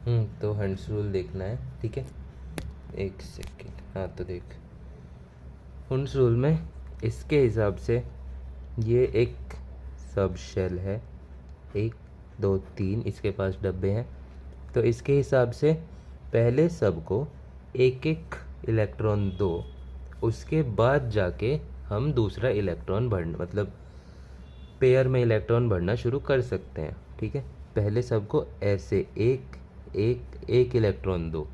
तो हंस रूल देखना है, ठीक है। एक सेकेंड, हाँ तो देख, हंस रूल में इसके हिसाब से ये एक सब शेल है, 1 2 3 इसके पास डब्बे हैं। तो इसके हिसाब से पहले सब को एक एक इलेक्ट्रॉन दो, उसके बाद जाके हम दूसरा इलेक्ट्रॉन भरना, मतलब पेयर में इलेक्ट्रॉन भरना शुरू कर सकते हैं, ठीक है। पहले सबको ऐसे एक एक एक इलेक्ट्रॉन दो,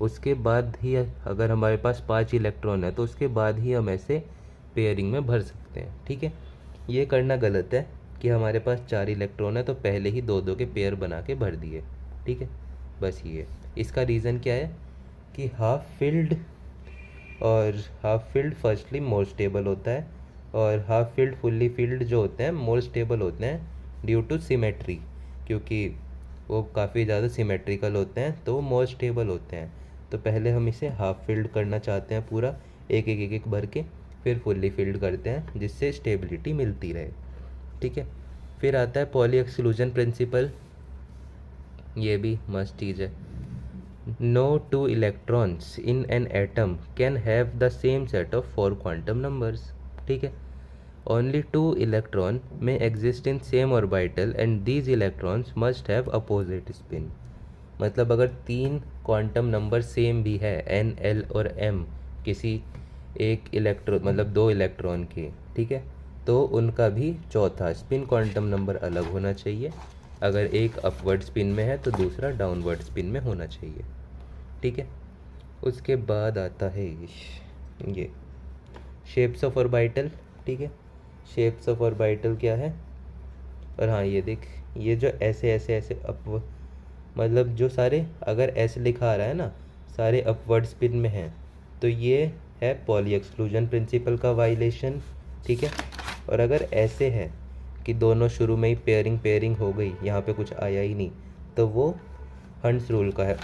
उसके बाद ही अगर हमारे पास 5 इलेक्ट्रॉन है तो उसके बाद ही हम ऐसे पेयरिंग में भर सकते हैं, ठीक है। ये करना गलत है कि हमारे पास 4 इलेक्ट्रॉन है तो पहले ही दो दो के पेयर बना के भर दिए, ठीक है। बस ये इसका रीज़न क्या है कि हाफ फिल्ड, और half field firstly more stable होता है, और हाफ फील्ड फुल्ली फील्ड जो होते हैं मोर स्टेबल होते हैं ड्यू टू सिमेट्री, क्योंकि वो काफ़ी ज़्यादा सिमेट्रिकल होते हैं तो वो मोर स्टेबल होते हैं। तो पहले हम इसे हाफ फील्ड करना चाहते हैं पूरा, एक एक एक एक भर के, फिर फुल्ली फील्ड करते हैं जिससे स्टेबिलिटी मिलती रहे, ठीक है। फिर आता है पॉली एक्सक्लूजन प्रिंसिपल, ये भी मस्त चीज़ है। No two electrons in an atom can have the same set of 4 quantum numbers, ठीक है। Only 2 electron may exist in same orbital and these electrons must have opposite spin। मतलब अगर 3 quantum number same भी है N L और M, किसी एक electron मतलब 2 इलेक्ट्रॉन के, ठीक है, तो उनका भी चौथा स्पिन क्वांटम नंबर अलग होना चाहिए। अगर एक अपवर्ड स्पिन में है तो दूसरा डाउनवर्ड स्पिन में होना चाहिए, ठीक है। उसके बाद आता है ये शेप्स ऑफ ऑर्बिटल, ठीक है। शेप्स ऑफ ऑर्बिटल क्या है, और हाँ ये देख, ये जो ऐसे ऐसे ऐसे अप, मतलब जो सारे अगर ऐसे लिखा आ रहा है ना सारे अपवर्ड स्पिन में हैं, तो ये है पॉली एक्सक्लूजन प्रिंसिपल का वायलेशन, ठीक है। और अगर ऐसे है कि दोनों शुरू में ही पेयरिंग पेयरिंग हो गई, यहाँ पे कुछ आया ही नहीं, तो वो हंस रूल का है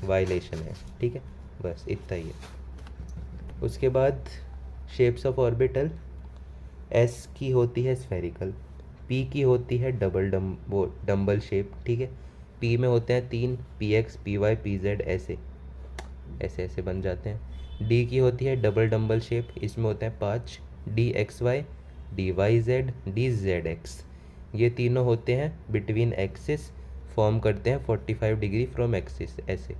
वायलेशन है, ठीक है। बस इतना ही है। उसके बाद शेप्स ऑफ ऑर्बिटल, एस की होती है स्फेरिकल, पी की होती है डम्बल शेप, ठीक है। पी में होते हैं 3, P X P Y P Z, ऐसे ऐसे ऐसे बन जाते हैं। डी की होती है डबल डम्बल शेप, इसमें होते हैं 5, D X Y D Y Z D Z X. ये तीनों होते हैं बिटवीन एक्सिस, फॉर्म करते हैं 45 डिग्री फ्रॉम एक्सिस, ऐसे,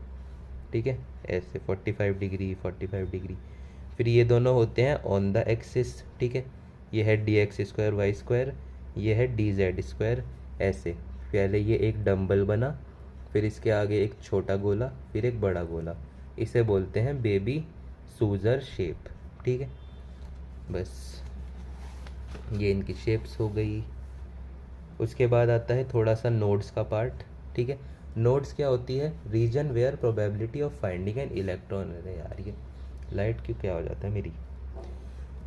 ठीक है, ऐसे 45 डिग्री 45 डिग्री। फिर ये दोनों होते हैं ऑन द एक्सिस, ठीक है। ये है D X square Y square, ये है डी जेड स्क्वायर, ऐसे। पहले ये एक डम्बल बना, फिर इसके आगे एक छोटा गोला, फिर एक बड़ा गोला, इसे बोलते हैं बेबी सूजर शेप, ठीक है। बस ये इनकी शेप्स हो गई। उसके बाद आता है थोड़ा सा नोड्स का पार्ट, ठीक है। नोड्स क्या होती है, region where probability of finding an electron, अरे यार ये लाइट क्यों क्या हो जाता है मेरी,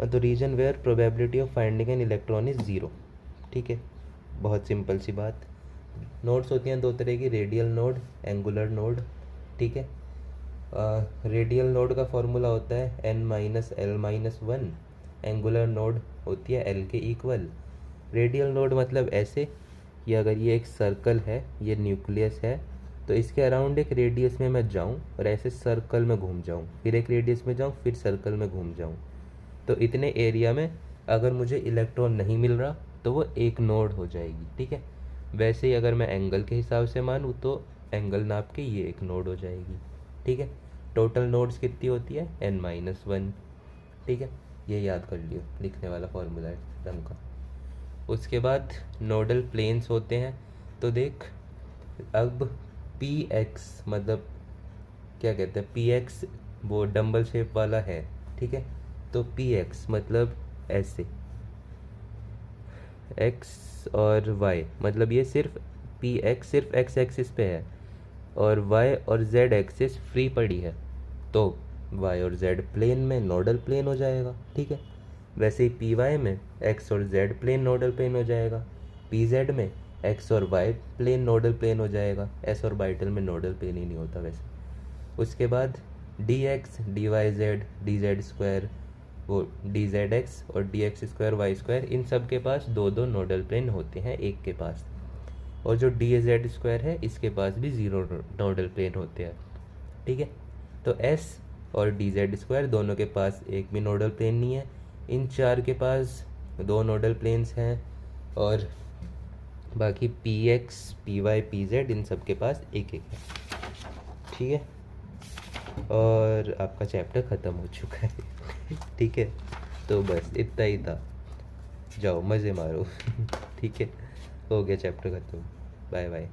तो region where probability of finding an electron is 0, ठीक है। बहुत सिंपल सी बात। नोड्स होती हैं दो तरह की, रेडियल नोड, एंगुलर नोड, ठीक है। रेडियल नोड का फॉर्मूला होता है n minus L minus 1, angular node होती है l के इक्वल। रेडियल नोड मतलब ऐसे कि अगर ये एक सर्कल है, ये न्यूक्लियस है, तो इसके अराउंड एक रेडियस में मैं जाऊँ और ऐसे सर्कल में घूम जाऊँ, फिर एक रेडियस में जाऊँ, फिर सर्कल में घूम जाऊँ, तो इतने एरिया में अगर मुझे इलेक्ट्रॉन नहीं मिल रहा तो वो एक नोड हो जाएगी, ठीक है। वैसे ही अगर मैं एंगल के हिसाब से मानूँ तो एंगल नाप के ये एक नोड हो जाएगी, ठीक है। टोटल नोड्स कितनी होती है n-1, ठीक है। ये याद कर लियो, लिखने वाला फॉर्मूला है डम का। उसके बाद नोडल प्लेन्स होते हैं, तो देख अब पी एक्स मतलब क्या कहते हैं, पी एक्स वो डम्बल शेप वाला है, ठीक है। तो पी एक्स मतलब ऐसे, एक्स और वाई मतलब ये सिर्फ पी एक्स सिर्फ एक्स एक्सिस पे है, और वाई और जेड एक्सिस फ्री पड़ी है, तो वाई और जेड प्लेन में नोडल प्लेन हो जाएगा, ठीक है। वैसे ही पी वाई में एक्स और जेड प्लेन नोडल प्लेन हो जाएगा, पी जेड में एक्स और वाई प्लेन नोडल प्लेन हो जाएगा, एस और बाइटल में नोडल प्लेन ही नहीं होता वैसे। उसके बाद D X D Y Z D Z square, वो डी जेड एक्स और D X square Y square, इन सब के पास दो दो नोडल प्लेन होते हैं एक के पास। और जो डी ए जेड स्क्वायर है इसके पास भी ज़ीरो नोडल प्लेन होते हैं। ठीक है, तो एस और डी जेड स्क्वायर दोनों के पास एक भी नोडल प्लेन नहीं है। इन चार के पास दो नोडल प्लेन्स हैं, और बाकी P X P Y P Z इन सब के पास एक एक है। ठीक है, और आपका चैप्टर ख़त्म हो चुका है। ठीक है, तो बस इतना ही था, जाओ मज़े मारो। ठीक है, हो गया चैप्टर ख़त्म। Bye bye.